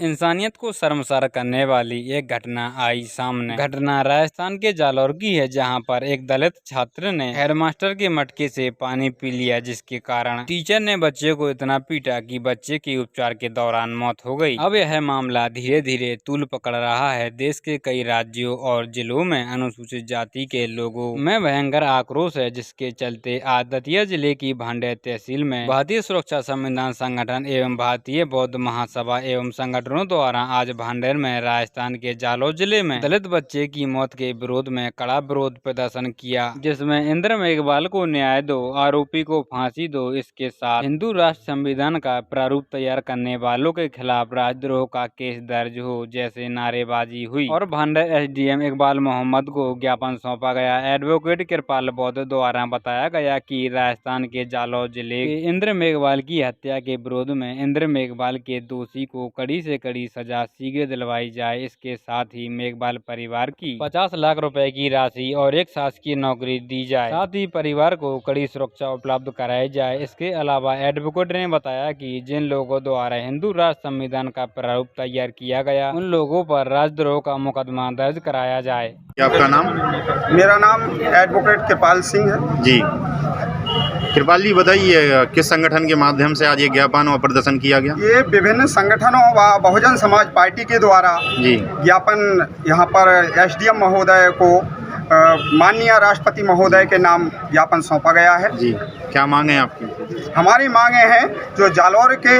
इंसानियत को शर्मसार करने वाली एक घटना आई सामने। घटना राजस्थान के जालौर की है, जहां पर एक दलित छात्र ने हेडमास्टर के मटके से पानी पी लिया, जिसके कारण टीचर ने बच्चे को इतना पीटा कि बच्चे की उपचार के दौरान मौत हो गई। अब यह मामला धीरे धीरे तूल पकड़ रहा है। देश के कई राज्यों और जिलों में अनुसूचित जाति के लोगों में भयंकर आक्रोश है, जिसके चलते आज दतिया जिले की भांडेर तहसील में भारतीय सुरक्षा संविधान संगठन एवं भारतीय बौद्ध महासभा एवं संगठनों द्वारा आज भांडेर में राजस्थान के जालौर जिले में दलित बच्चे की मौत के विरोध में कड़ा विरोध प्रदर्शन किया, जिसमें इंद्र मेघवाल को न्याय दो, आरोपी को फांसी दो, इसके साथ हिंदू राष्ट्र संविधान का प्रारूप तैयार करने वालों के खिलाफ राजद्रोह का केस दर्ज हो जैसे नारेबाजी हुई और भांडेर एसडीएम इकबाल मोहम्मद को ज्ञापन सौंपा गया। एडवोकेट कृपाल बौद्ध द्वारा बताया गया कि राजस्थान के जालौर जिले के इंद्र मेघवाल की हत्या के विरोध में इंद्र मेघवाल के दोषी को कड़ी से कड़ी सजा शीघ्र दिलवाई जाए। इसके साथ ही मेघवाल परिवार की 50 लाख रुपए की राशि और एक शासकीय नौकरी दी जाए, साथ ही परिवार को कड़ी सुरक्षा उपलब्ध कराई जाए। इसके अलावा एडवोकेट ने बताया कि जिन लोगों द्वारा हिंदू राष्ट्र संविधान का प्रारूप तैयार किया गया, उन लोगों पर राजद्रोह का मुकदमा दर्ज कराया जाए। आपका नाम? मेरा नाम एडवोकेट कृपाल सिंह है जी। कृपाल जी, बताइए किस संगठन के माध्यम से आज ये ज्ञापन और प्रदर्शन किया गया? ये विभिन्न संगठनों व बहुजन समाज पार्टी के द्वारा जी ज्ञापन यहाँ पर एसडीएम महोदय को माननीय राष्ट्रपति महोदय के नाम ज्ञापन सौंपा गया है। जी, क्या मांगे आपकी? हमारी मांगे हैं, जो जालौर के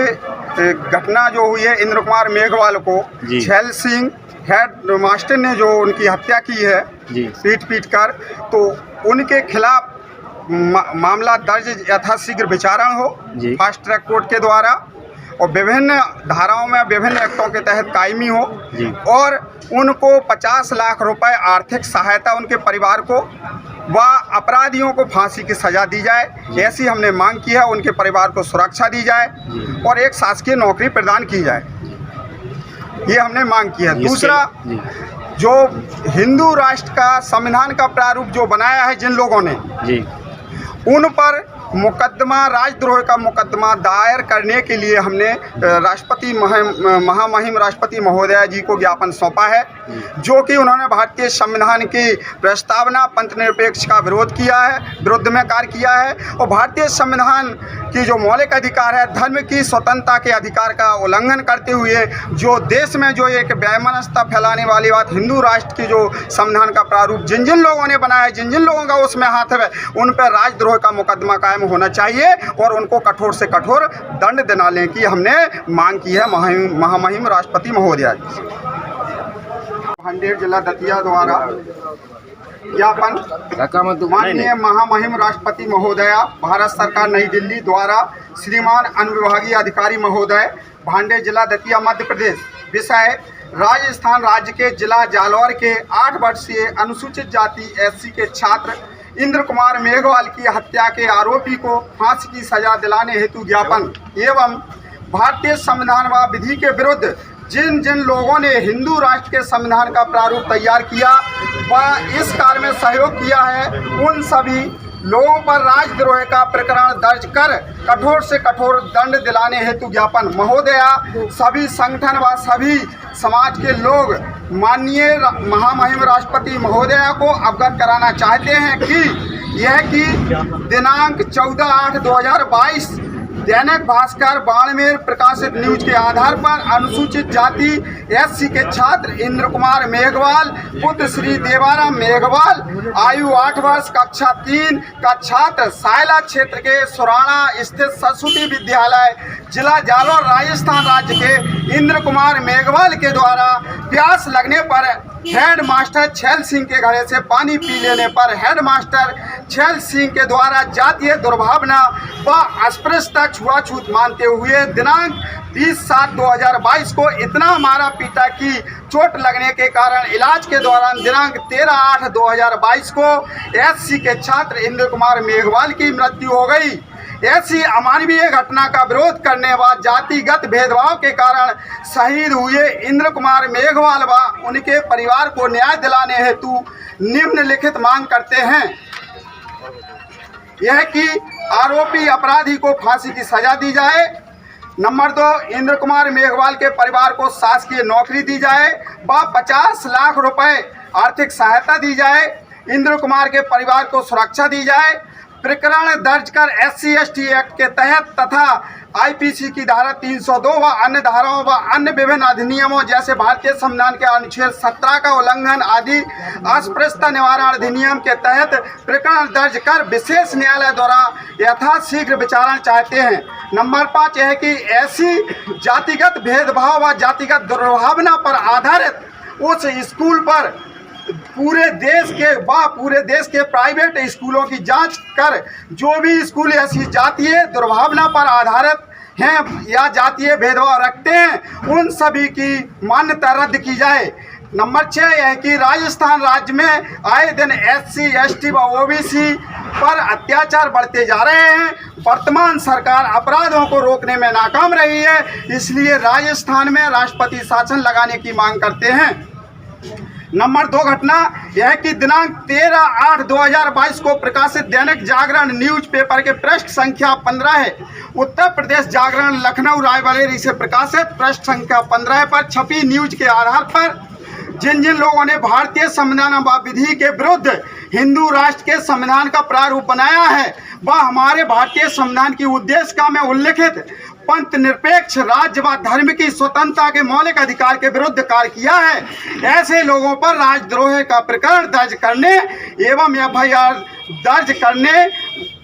घटना जो हुई है, इंद्र कुमार मेघवाल को छैल सिंह हेड मास्टर ने जो उनकी हत्या की है पीट कर, तो उनके खिलाफ मामला दर्ज यथाशीघ्र विचारण हो फास्ट ट्रैक कोर्ट के द्वारा और विभिन्न धाराओं में विभिन्न एक्टों के तहत कायमी हो और उनको 50 लाख रुपए आर्थिक सहायता उनके परिवार को व अपराधियों को फांसी की सजा दी जाए, ऐसी हमने मांग की है। उनके परिवार को सुरक्षा दी जाए और एक शासकीय नौकरी प्रदान की जाए, ये हमने मांग की है। दूसरा, जो हिंदू राष्ट्र का संविधान का प्रारूप जो बनाया है जिन लोगों ने, उन पर मुकदमा राजद्रोह का मुकदमा दायर करने के लिए हमने राष्ट्रपति महामहिम राष्ट्रपति महोदय जी को ज्ञापन सौंपा है, जो कि उन्होंने भारतीय संविधान की प्रस्तावना पंथ निरपेक्ष का विरोध किया है, विरुद्ध में कार्य किया है और भारतीय संविधान की जो मौलिक अधिकार है, धर्म की स्वतंत्रता के अधिकार का उल्लंघन करते हुए जो देश में जो एक वैमनस्यता फैलाने वाली बात, हिंदू राष्ट्र की जो संविधान का प्रारूप जिन जिन लोगों ने बनाया है, जिन जिन लोगों का उसमें हाथ है, उन पर राजद्रोह का मुकदमा कायम होना चाहिए और उनको कठोर से कठोर दंड दिलाने की हमने मांग की है महामहिम राष्ट्रपति महोदय। भांडेर जिला दतिया द्वारा ज्ञापन माननीय महामहिम राष्ट्रपति महोदय, भारत सरकार नई दिल्ली द्वारा श्रीमान अनुविभागीय अधिकारी महोदय, भांडेर जिला दतिया मध्य प्रदेश। विषय: राजस्थान राज्य के जिला जालौर के 8 वर्षीय अनुसूचित जाति एससी के छात्र इंद्र कुमार मेघवाल की हत्या के आरोपी को फांसी की सजा दिलाने हेतु ज्ञापन एवं भारतीय संविधान व विधि के विरुद्ध जिन जिन लोगों ने हिंदू राष्ट्र के संविधान का प्रारूप तैयार किया व इस कार्य में सहयोग किया है, उन सभी लोगों पर राजद्रोह का प्रकरण दर्ज कर कठोर से कठोर दंड दिलाने हेतु ज्ञापन। महोदया, सभी संगठन व सभी समाज के लोग माननीय महामहिम राष्ट्रपति महोदया को अवगत कराना चाहते हैं कि दिनांक 14/8/2022 दैनिक भास्कर बाड़मेर प्रकाशित न्यूज के आधार पर अनुसूचित जाति एससी के छात्र इंद्र कुमार मेघवाल पुत्र श्री देवाराम मेघवाल आयु 8 वर्ष कक्षा 3 का छात्र सायला क्षेत्र के सुराणा स्थित सरस्वती विद्यालय जिला जालौर राजस्थान राज्य के इंद्र कुमार मेघवाल के द्वारा प्यास लगने पर हेड मास्टर छैल सिंह के घड़े से पानी पी लेने पर हेड मास्टर छैल सिंह के द्वारा जातीय दुर्भावना व अस्पृश्यता छुआछूत मानते हुए दिनांक 20/7/2022 को इतना मारा पीटा कि चोट लगने के कारण इलाज के दौरान दिनांक 13/8/2022 को एससी के छात्र इंद्र कुमार मेघवाल की मृत्यु हो गई। ऐसी अमानवीय घटना का विरोध करने व जातिगत भेदभाव के कारण शहीद हुए इंद्र कुमार मेघवाल व उनके परिवार को न्याय दिलाने हेतु निम्नलिखित मांग करते हैं। यह कि आरोपी अपराधी को फांसी की सजा दी जाए, नंबर 2, इंद्र कुमार मेघवाल के परिवार को शासकीय नौकरी दी जाए व 50 लाख रुपए आर्थिक सहायता दी जाए। इंद्र कुमार के परिवार को सुरक्षा दी जाए। प्रकरण दर्ज कर SC/ST एक्ट के तहत तथा IPC की धारा 302 व अन्य धाराओं व अन्य विभिन्न अधिनियमों जैसे भारतीय संविधान के अनुच्छेद 17 का उल्लंघन आदि अस्पृश्यता निवारण अधिनियम के तहत प्रकरण दर्ज कर विशेष न्यायालय द्वारा यथाशीघ्र विचारण चाहते हैं। नंबर 5 यह है कि ऐसी जातिगत भेदभाव व जातिगत दुर्भावना पर आधारित उस स्कूल पर पूरे देश के प्राइवेट स्कूलों की जांच कर जो भी स्कूल ऐसी जातीय दुर्भावना पर आधारित हैं या जातीय भेदभाव रखते हैं उन सभी की मान्यता रद्द की जाए। नंबर 6 यह है कि राजस्थान राज्य में आए दिन SC/ST व OBC पर अत्याचार बढ़ते जा रहे हैं। वर्तमान सरकार अपराधों को रोकने में नाकाम रही है, इसलिए राजस्थान में राष्ट्रपति शासन लगाने की मांग करते हैं। नंबर 2 घटना यह है कि दिनांक 13/8/2022 को प्रकाशित दैनिक जागरण न्यूज़पेपर के पृष्ठ संख्या 15 है। उत्तर प्रदेश जागरण लखनऊ रायबरेली से प्रकाशित पृष्ठ संख्या 15 पर छपी न्यूज के आधार पर जिन लोगों ने भारतीय संविधान व विधि के विरुद्ध हिंदू राष्ट्र के संविधान का प्रारूप बनाया है वह हमारे भारतीय संविधान की उद्देशिका में उल्लिखित पंथ निरपेक्ष राज्य व धर्म की स्वतंत्रता के मौलिक अधिकार के विरुद्ध कार्य किया है। ऐसे लोगों पर राजद्रोह का प्रकरण दर्ज करने एवं FIR दर्ज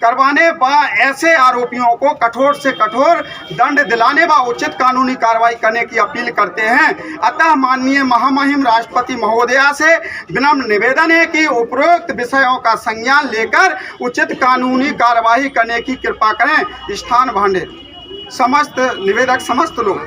करवाने व ऐसे आरोपियों को कठोर से कठोर दंड दिलाने व उचित कानूनी कार्रवाई करने की अपील करते हैं। अतः माननीय महामहिम राष्ट्रपति महोदया से विनम्र निवेदन है कि उपरोक्त विषयों का संज्ञान लेकर उचित कानूनी कार्रवाई करने की कृपा करें। स्थान भांडे समस्त निवेदक समस्त लोग।